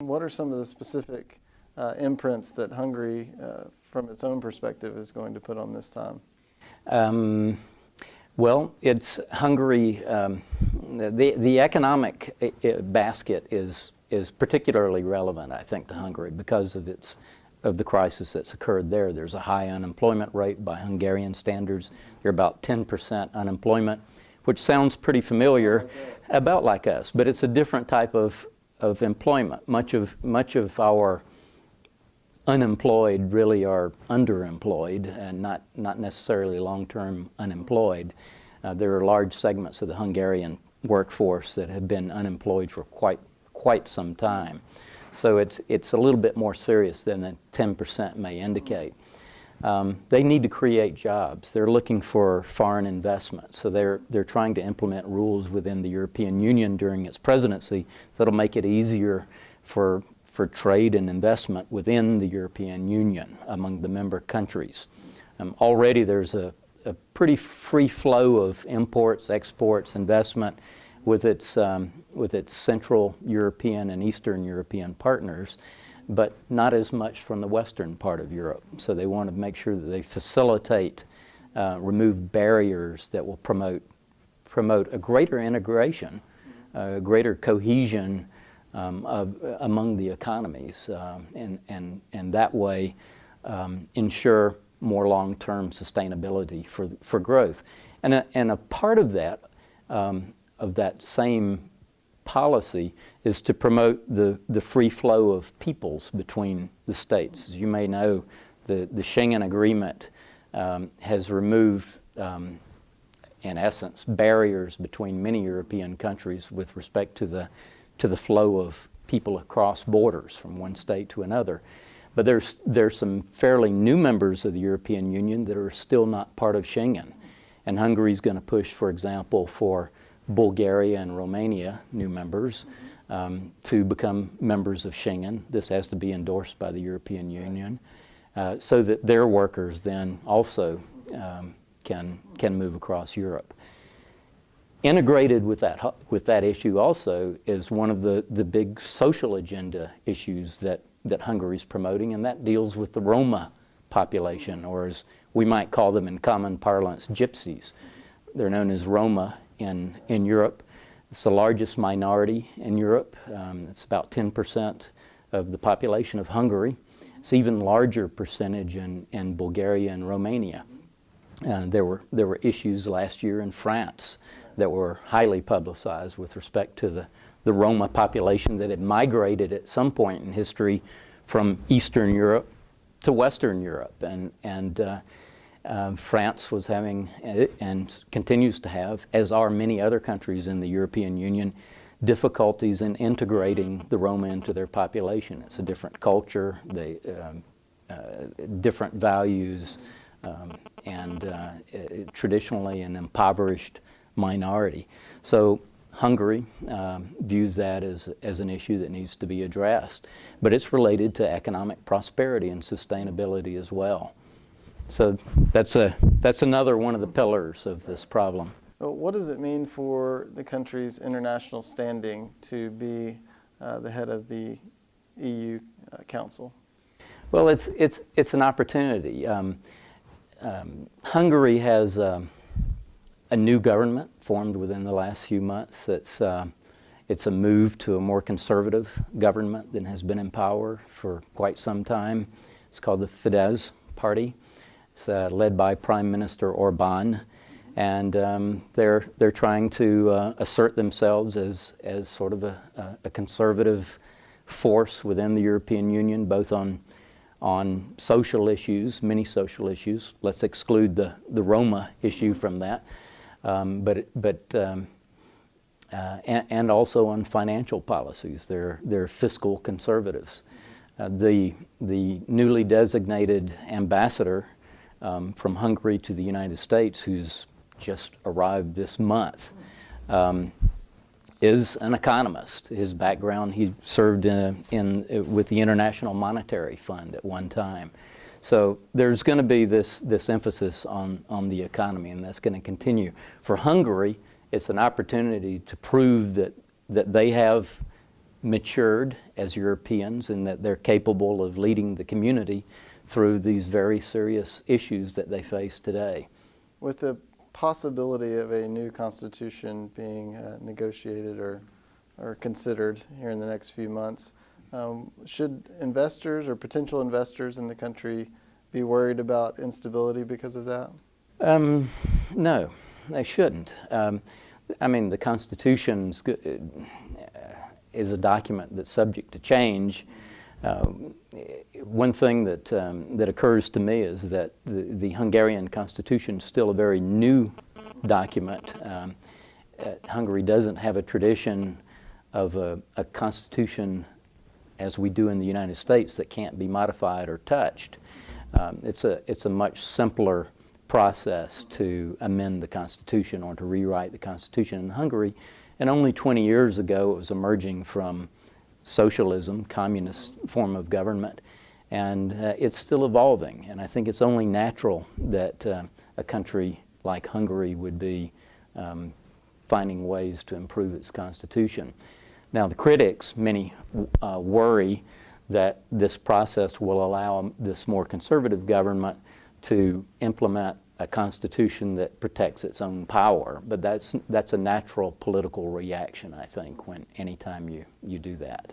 What are some of the specific imprints that Hungary, from its own perspective, is going to put on this time? Well, it's Hungary. The economic basket is particularly relevant, I think, to Hungary because of the crisis that's occurred there. There's a high unemployment rate by Hungarian standards. They're about 10% unemployment, which sounds pretty familiar, about like us, but it's a different type of employment. Much of our unemployed really are underemployed and not necessarily long-term unemployed. There are large segments of the Hungarian workforce that have been unemployed for quite some time. So it's a little bit more serious than the 10% may indicate. They need to create jobs. They're looking for foreign investment. So they're trying to implement rules within the European Union during its presidency that'll make it easier for trade and investment within the European Union among the member countries. Already there's a pretty free flow of imports, exports, investment with its Central European and Eastern European partners, but not as much from the western part of Europe. So they want to make sure that they facilitate, remove barriers that will promote a greater integration, greater cohesion among the economies, and that way ensure more long-term sustainability for growth. And a part of that same policy is to promote the free flow of peoples between the states. As you may know, the Schengen Agreement has removed, in essence, barriers between many European countries with respect to the flow of people across borders from one state to another. But there's some fairly new members of the European Union that are still not part of Schengen. And Hungary's going to push, for example, for Bulgaria and Romania, new members, to become members of Schengen. This has to be endorsed by the European Union, so that their workers then also can move across Europe. Integrated with that issue also is one of the big social agenda issues that Hungary's promoting, and that deals with the Roma population, or as we might call them in common parlance, gypsies. They're known as Roma in Europe. It's the largest minority in Europe. It's about 10% of the population of Hungary. It's an even larger percentage in Bulgaria and Romania. There were issues last year in France that were highly publicized with respect to the Roma population that had migrated at some point in history from Eastern Europe to Western Europe. And France was having, and continues to have, as are many other countries in the European Union, difficulties in integrating the Roma into their population. It's a different culture, different values, and traditionally an impoverished minority. So Hungary views that as an issue that needs to be addressed, but it's related to economic prosperity and sustainability as well. So that's another one of the pillars of this problem. What does it mean for the country's international standing to be the head of the EU Council? Well, it's an opportunity. Hungary has a new government formed within the last few months. It's a move to a more conservative government than has been in power for quite some time. It's called the Fidesz Party. It's led by Prime Minister Orbán, and they're trying to assert themselves as sort of a conservative force within the European Union, both on social issues, many social issues. Let's exclude the Roma issue from that. And also on financial policies. They're fiscal conservatives. The newly designated ambassador from Hungary to the United States, who's just arrived this month, is an economist. His background, he served with the International Monetary Fund at one time. So there's going to be this emphasis on the economy, and that's going to continue. For Hungary, it's an opportunity to prove that they have matured as Europeans and that they're capable of leading the community through these very serious issues that they face today. With the possibility of a new constitution being negotiated or considered here in the next few months, should investors or potential investors in the country be worried about instability because of that? No, they shouldn't. I mean, the Constitution is a document that's subject to change. One thing that occurs to me is that the Hungarian Constitution is still a very new document. Hungary doesn't have a tradition of a constitution as we do in the United States that can't be modified or touched. It's a much simpler process to amend the Constitution or to rewrite the Constitution in Hungary. And only 20 years ago it was emerging from socialism, communist form of government, and it's still evolving. And I think it's only natural that a country like Hungary would be finding ways to improve its constitution. Now, the critics, many worry that this process will allow this more conservative government to implement a constitution that protects its own power. But that's a natural political reaction, I think, when anytime you do that.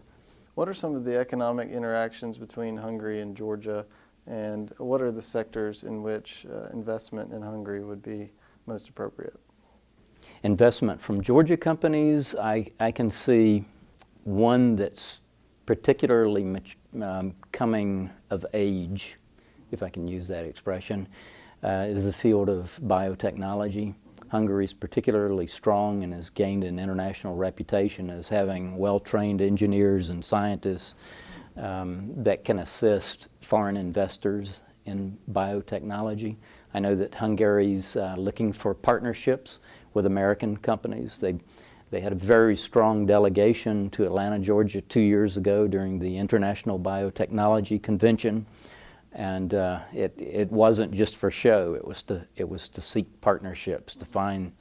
What are some of the economic interactions between Hungary and Georgia, and what are the sectors in which investment in Hungary would be most appropriate? Investment from Georgia companies, I can see one that's particularly coming of age, if I can use that expression, is the field of biotechnology. Hungary is particularly strong and has gained an international reputation as having well-trained engineers and scientists that can assist foreign investors in biotechnology. I know that Hungary's looking for partnerships with American companies. They had a very strong delegation to Atlanta, Georgia 2 years ago during the International Biotechnology Convention. And it wasn't just for show. It was to seek partnerships, to find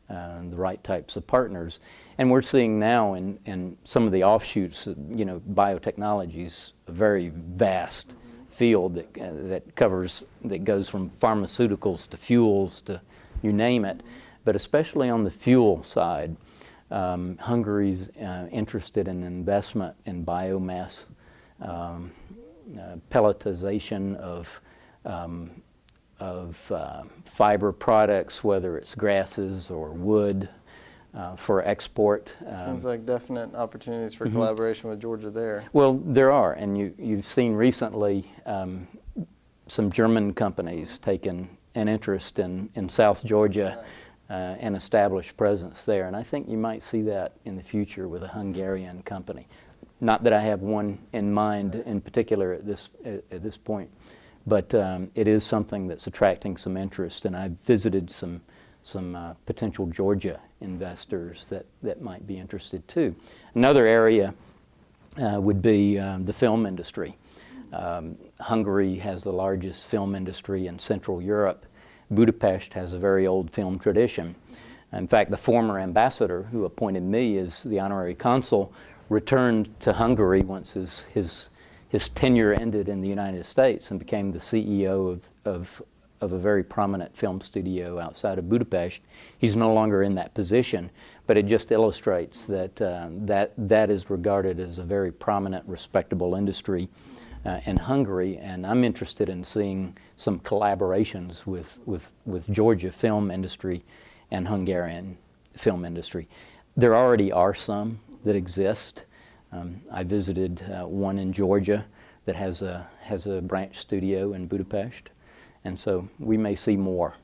the right types of partners. And we're seeing now in some of the offshoots, biotechnology is a very vast field that goes from pharmaceuticals to fuels to you name it. But especially on the fuel side, Hungary's interested in investment in biomass. Pelletization of fiber products, whether it's grasses or wood, for export. Seems like definite opportunities for collaboration with Georgia there. Well, there are, and you've seen recently some German companies taken an interest in South Georgia and established presence there, and I think you might see that in the future with a Hungarian company. Not that I have one in mind in particular at this point, but it is something that's attracting some interest, and I've visited some potential Georgia investors that might be interested too. Another area would be the film industry. Hungary has the largest film industry in Central Europe. Budapest has a very old film tradition. In fact, the former ambassador who appointed me as the honorary consul returned to Hungary once his tenure ended in the United States and became the CEO of a very prominent film studio outside of Budapest. He's no longer in that position, but it just illustrates that that is regarded as a very prominent, respectable industry in Hungary, and I'm interested in seeing some collaborations with Georgia film industry and Hungarian film industry. There already are some that exist. I visited one in Georgia that has a branch studio in Budapest, and so we may see more.